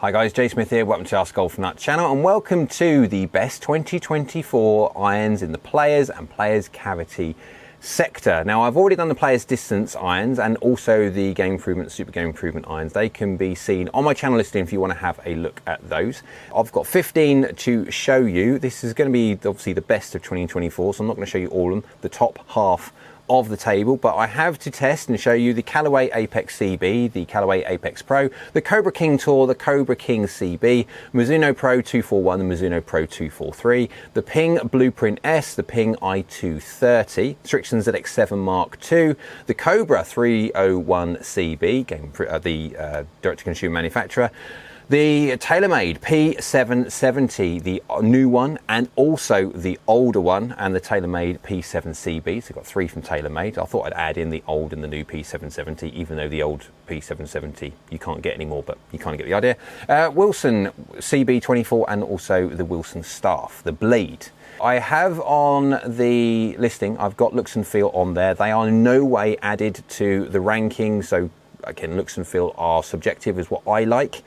Hi guys, Jay Smith here, welcome to AskGolfNut channel and welcome to the best 2024 irons in the players and players cavity sector. Now I've already done the players distance irons and also the game improvement, super game improvement irons. They can be seen on my channel listing if you want to have a look at those. I've got 15 to show you. This is going to be obviously the best of 2024, so I'm not going to show you all of them, the top half of the table, but I have to test and show you the Callaway Apex CB, the Callaway Apex Pro, the Cobra King Tour, the Cobra King CB, Mizuno Pro 241, the Mizuno Pro 243, the Ping Blueprint S, the Ping i230, Srixon ZX7 Mark II, the Cobra 301 CB, the direct-to-consumer manufacturer, the Taylormade P770, the new one, and also the older one, and the Taylormade P7CB. So I've got three from Taylormade. I thought I'd add in the old and the new P770, even though the old P770 you can't get anymore, but you kind of get the idea. Wilson CB24 and also the Wilson Staff, the Blade. I have on the listing, I've got looks and feel on there. They are in no way added to the ranking, so again, looks and feel are subjective, is what I like.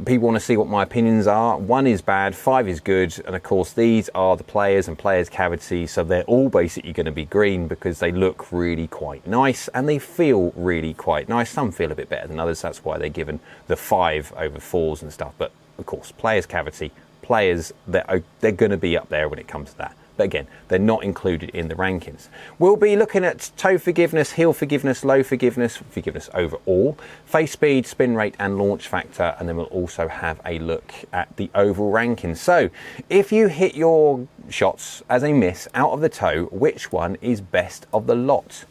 People want to see what my opinions are. 1 is bad, 5 is good, and of course these are the players and players cavity, so they're all basically going to be green because they look really quite nice and they feel really quite nice. Some feel a bit better than others, that's why they're given the 5 over 4s and stuff. But of course, players cavity, players, they're going to be up there when it comes to that. But again, they're not included in the rankings. We'll be looking at toe forgiveness, heel forgiveness, low forgiveness, forgiveness overall, face speed, spin rate and launch factor, and then we'll also have a look at the overall rankings. So if you hit your shots as a miss out of the toe, which one is best of the lot?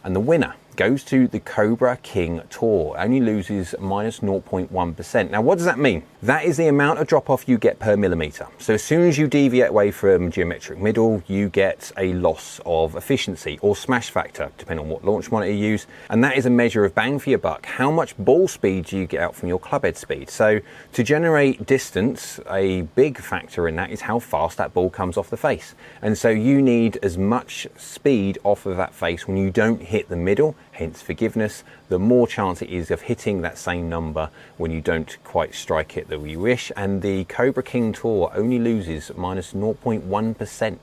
And the winner goes to the Cobra King Tour, only loses minus 0.1%. Now, what does that mean? That is the amount of drop off you get per millimeter. So as soon as you deviate away from geometric middle, you get a loss of efficiency or smash factor, depending on what launch monitor you use. And that is a measure of bang for your buck. How much ball speed do you get out from your club head speed? So to generate distance, a big factor in that is how fast that ball comes off the face. And so you need as much speed off of that face when you don't hit the middle, hence forgiveness, the more chance it is of hitting that same number when you don't quite strike it that we wish. And the Cobra King Tour only loses minus 0.1%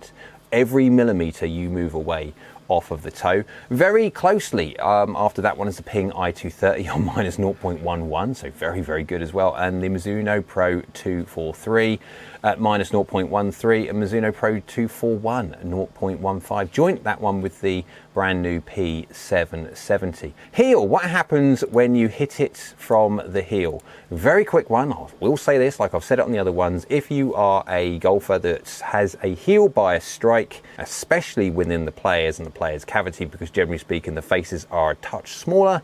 every millimeter you move away off of the toe. Very closely after that one is the Ping i230 on minus 0.11, so very, very good as well. And the Mizuno Pro 243 at minus 0.13 and Mizuno Pro 241 0.15. Joint that one with the brand new P770. Heel, what happens when you hit it from the heel? Very quick one, I will say this like I've said it on the other ones. If you are a golfer that has a heel bias strike, especially within the players and the players cavity, because generally speaking the faces are a touch smaller,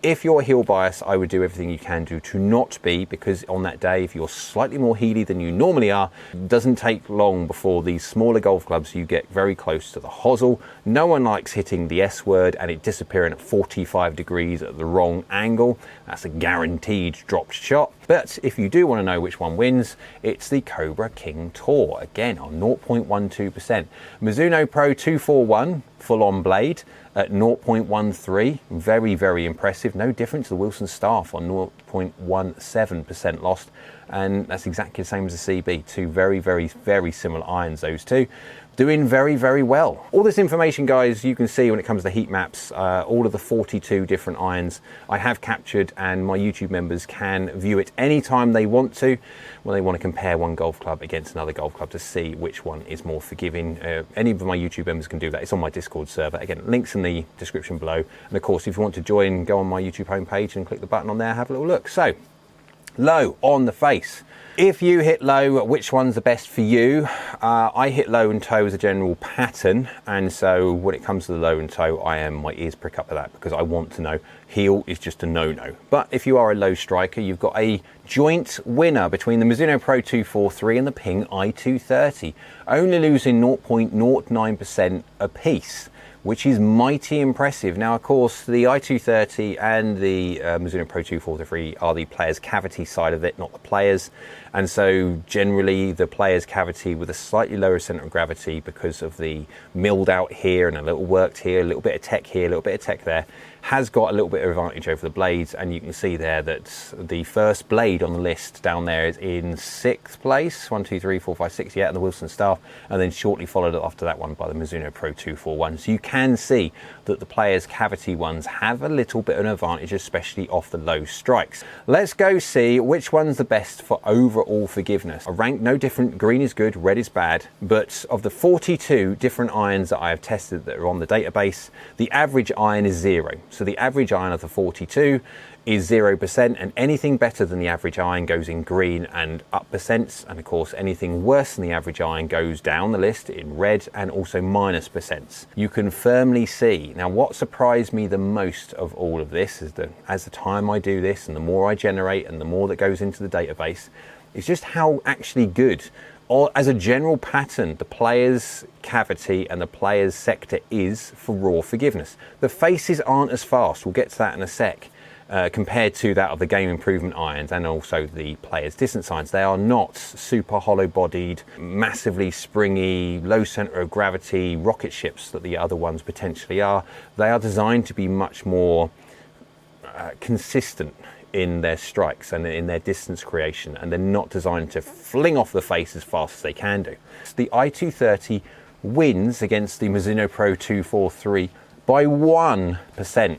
if you're heel bias, I would do everything you can do to not be, because on that day, if you're slightly more heely than you normally are, it doesn't take long before these smaller golf clubs, you get very close to the hosel. No one likes hitting the S word and it disappearing at 45 degrees at the wrong angle. That's a guaranteed dropped shot. But if you do want to know which one wins, it's the Cobra King Tour, again on 0.12%. Mizuno Pro 241, full-on blade, at 0.13, very, very impressive. No different to the Wilson Staff on 0.17% lost. And that's exactly the same as the CB. Two very, very, very similar irons, those two. Doing very, very well. All this information, guys, you can see when it comes to heat maps, all of the 42 different irons I have captured, and my YouTube members can view it anytime they want to, when they want to compare one golf club against another golf club to see which one is more forgiving. Any of my YouTube members can do that. It's on my Discord server. Again, links in the description below. And of course, if you want to join, go on my YouTube homepage and click the button on there, have a little look. So, low on the face. If you hit low, which one's the best for you? I hit low and toe as a general pattern, and so when it comes to the low and toe, my ears prick up to that because I want to know. Heel is just a no-no. But if you are a low striker, you've got a joint winner between the Mizuno Pro 243 and the Ping i230, only losing 0.09% apiece, which is mighty impressive. Now, of course, the i230 and the Mizuno Pro 243 are the players' cavity side of it, not the players. And so generally the players' cavity with a slightly lower center of gravity because of the milled out here and a little worked here, a little bit of tech here, a little bit of tech there, has got a little bit of advantage over the blades, and you can see there that the first blade on the list down there is in 6th place, 1, 2, 3, 4, 5, 6, yeah, and the Wilson Staff, and then shortly followed after that one by the Mizuno Pro 241. So you can see that the Players Cavity ones have a little bit of an advantage, especially off the low strikes. Let's go see which one's the best for overall forgiveness. I rank no different, green is good, red is bad, but of the 42 different irons that I have tested that are on the database, the average iron is 0. So the average iron of the 42 is 0%, and anything better than the average iron goes in green and up percents, and of course anything worse than the average iron goes down the list in red and also minus percents. You can firmly see. Now what surprised me the most of all of this is that as the time I do this and the more I generate and the more that goes into the database, is just how actually good, or as a general pattern, the Players Cavity and the Players Sector is for raw forgiveness. The faces aren't as fast, we'll get to that in a sec, compared to that of the Game Improvement irons and also the Players Distance irons. They are not super hollow bodied, massively springy, low center of gravity rocket ships that the other ones potentially are. They are designed to be much more consistent in their strikes and in their distance creation, and they're not designed to fling off the face as fast as they can do. So the i230 wins against the Mizuno Pro 243 by 1%.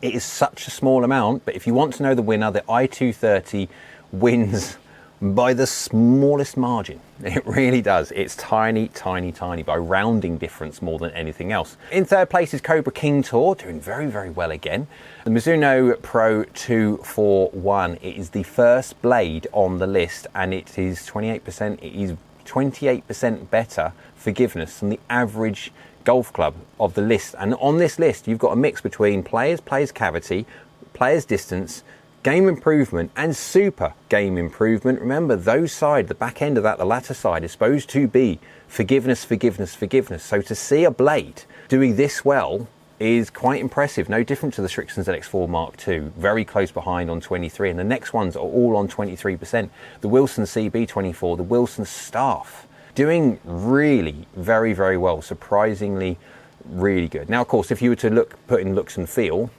It is such a small amount, but if you want to know the winner, the i230 wins by the smallest margin. It really does. It's tiny, tiny, tiny, by rounding difference more than anything else. In 3rd place is Cobra King Tour, doing very, very well again. The Mizuno Pro 241, it is the first blade on the list, and it is 28%. It is 28% better forgiveness than the average golf club of the list. And on this list, you've got a mix between Players Cavity, Players Distance, Game Improvement and Super Game Improvement. Remember, those side, the back end of that, the latter side, is supposed to be forgiveness, forgiveness, forgiveness. So to see a blade doing this well is quite impressive. No different to the Srixon ZX4 Mark II, very close behind on 23, and the next ones are all on 23%. The Wilson CB24, the Wilson Staff, doing really very, very well, surprisingly really good. Now, of course, if you were to put in looks and feel,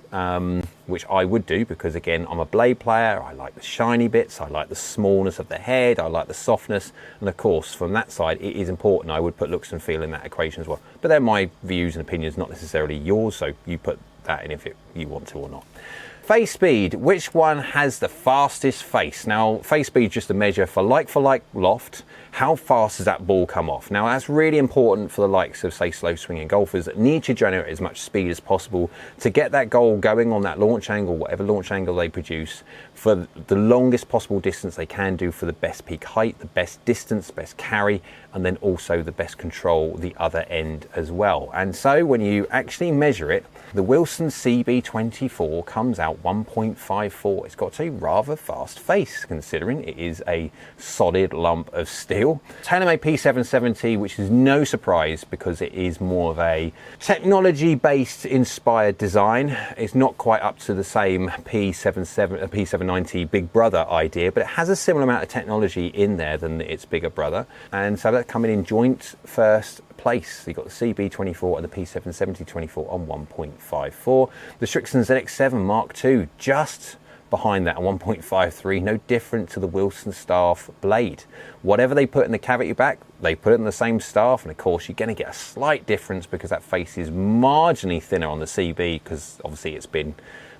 which I would do, because again, I'm a blade player, I like the shiny bits, I like the smallness of the head, I like the softness, and of course, from that side, it is important. I would put looks and feel in that equation as well. But they're my views and opinions, not necessarily yours, so you put that in if you want to or not. Face speed, which one has the fastest face? Now, face speed is just a measure for like loft. How fast does that ball come off? Now, that's really important for the likes of, say, slow swinging golfers that need to generate as much speed as possible to get that goal going on that launch angle, whatever launch angle they produce, for the longest possible distance they can do, for the best peak height, the best distance, best carry, and then also the best control the other end as well. And so when you actually measure it, the Wilson CB24 comes out 1.54. It's got a rather fast face, considering it is a solid lump of steel. Taylormade P770, which is no surprise because it is more of a technology-based inspired design. It's not quite up to the same P790 Big Brother idea, but it has a similar amount of technology in there than its bigger brother. And so that's coming in joint first place. You've got the CB24 and the P770-24 on 1.54. The Srixon ZX7 Mark II just behind that at 1.53, no different to the Wilson Staff blade. Whatever they put in the cavity back, they put it in the same staff, and of course you're going to get a slight difference because that face is marginally thinner on the CB because obviously it's been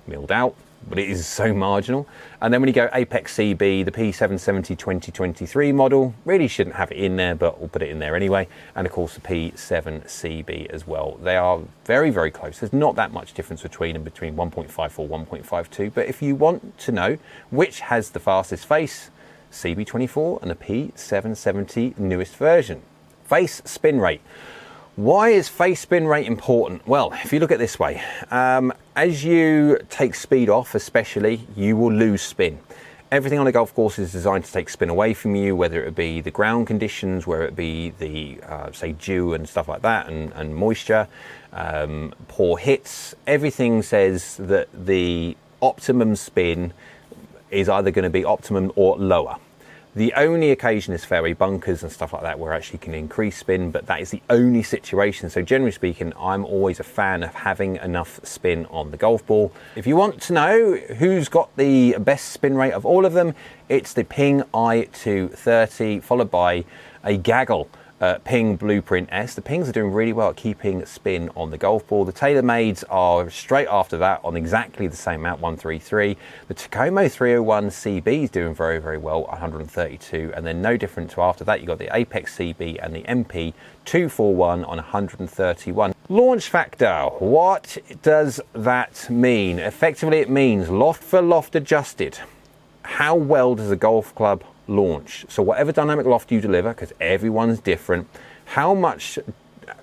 milled out, but it is so marginal. And then when you go Apex CB, the P770 2023 model, really shouldn't have it in there, but we'll put it in there anyway. And of course the P7 CB as well. They are very, very close. There's not that much difference between them, between 1.54, 1.52. But if you want to know which has the fastest face, CB24 and the P770 newest version. Face spin rate. Why is face spin rate important? Well, if you look at it this way, as you take speed off especially, you will lose spin. Everything on a golf course is designed to take spin away from you, whether it be the ground conditions, whether it be the, say, dew and stuff like that, and moisture, poor hits. Everything says that the optimum spin is either going to be optimum or lower. The only occasion is fairway bunkers and stuff like that where actually can increase spin, but that is the only situation. So generally speaking, I'm always a fan of having enough spin on the golf ball. If you want to know who's got the best spin rate of all of them, it's the Ping i230 followed by a gaggle Ping Blueprint S. The Pings are doing really well at keeping spin on the golf ball. The Taylormades are straight after that on exactly the same amount, 133. The Tacoma 301 CB is doing very, very well, 132. And then no different to after that, you've got the Apex CB and the MP 241 on 131. Launch factor, what does that mean? Effectively, it means loft for loft adjusted. How well does a golf club launch? So whatever dynamic loft you deliver, because everyone's different, how much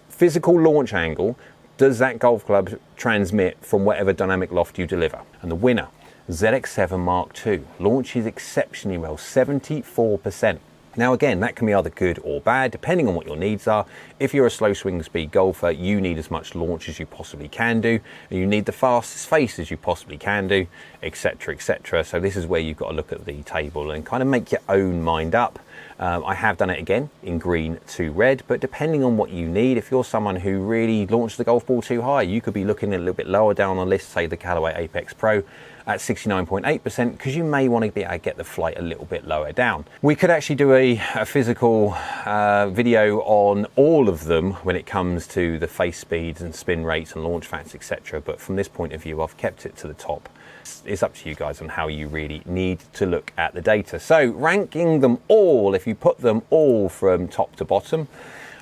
physical launch angle does that golf club transmit from whatever dynamic loft you deliver? And the winner, ZX7 Mark II, launches exceptionally well, 74%. Now again, that can be either good or bad, depending on what your needs are. If you're a slow swing speed golfer, you need as much launch as you possibly can do, and you need the fastest face as you possibly can do, etc, etc. So this is where you've got to look at the table and kind of make your own mind up. I have done it again in green to red, but depending on what you need, if you're someone who really launched the golf ball too high, you could be looking a little bit lower down on the list, say the Callaway Apex Pro at 69.8%, because you may want to be able to get the flight a little bit lower down. We could actually do a physical video on all of them when it comes to the face speeds and spin rates and launch factors, etc. But from this point of view, I've kept it to the top. It's up to you guys on how you really need to look at the data. So ranking them all, if you put them all from top to bottom,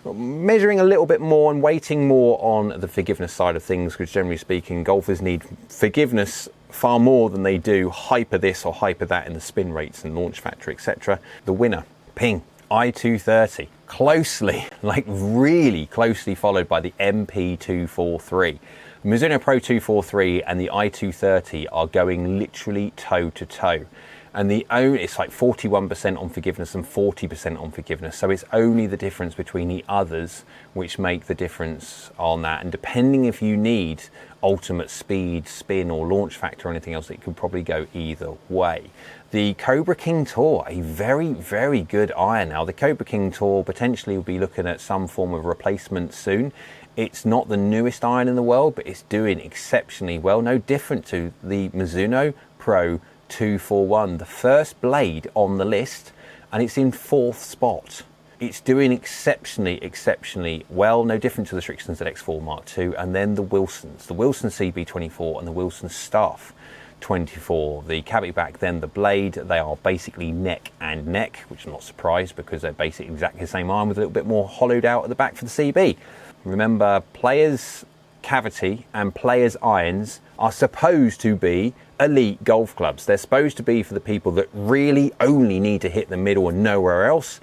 measuring a little bit more and weighting more on the forgiveness side of things, because generally speaking, golfers need forgiveness far more than they do hyper this or hyper that in the spin rates and launch factor, etc. The winner, Ping i230, closely, like really closely followed by the MP243. The Mizuno Pro 243 and the i230 are going literally toe to toe. And it's like 41% on forgiveness and 40% on forgiveness. So it's only the difference between the others which make the difference on that. And depending if you need ultimate speed, spin or launch factor or anything else, it could probably go either way. The Cobra King Tour, a very, very good iron. Now the Cobra King Tour potentially will be looking at some form of replacement soon. It's not the newest iron in the world, but it's doing exceptionally well. No different to the Mizuno Pro 241, the first blade on the list, and it's in 4th spot. It's doing exceptionally well, no different to the Srixon ZX4 Mark II, and then the Wilsons, the Wilson CB24 and the Wilson Staff 24. The cavity back, then the blade, they are basically neck and neck, which I'm not surprised because they're basically exactly the same iron with a little bit more hollowed out at the back for the CB. Remember, players' cavity and players' irons are supposed to be elite golf clubs. They're supposed to be for the people that really only need to hit the middle and nowhere else.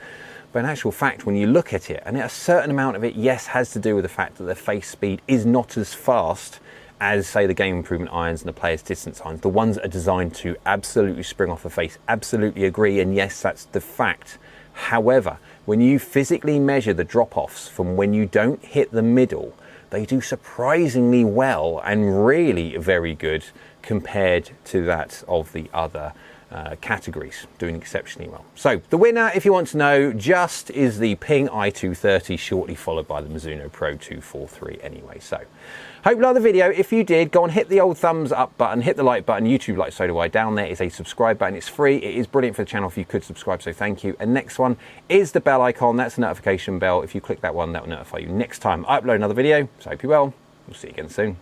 But in actual fact, when you look at it, and a certain amount of it, yes, has to do with the fact that the face speed is not as fast as, say, the game improvement irons and the players' distance irons. The ones that are designed to absolutely spring off the face, absolutely agree, and yes, that's the fact. However, when you physically measure the drop-offs from when you don't hit the middle, they do surprisingly well and really very good compared to that of the other categories, doing exceptionally well. So the winner, if you want to know, just is the Ping i230, shortly followed by the Mizuno Pro 243 anyway. So hope you liked the video. If you did, go and hit the old thumbs up button, hit the like button. YouTube like, so do I. Down there is a subscribe button. It's free. It is brilliant for the channel if you could subscribe, so thank you. And next one is the bell icon. That's the notification bell. If you click that one, that will notify you next time I upload another video. So I hope you're well. We'll see you again soon.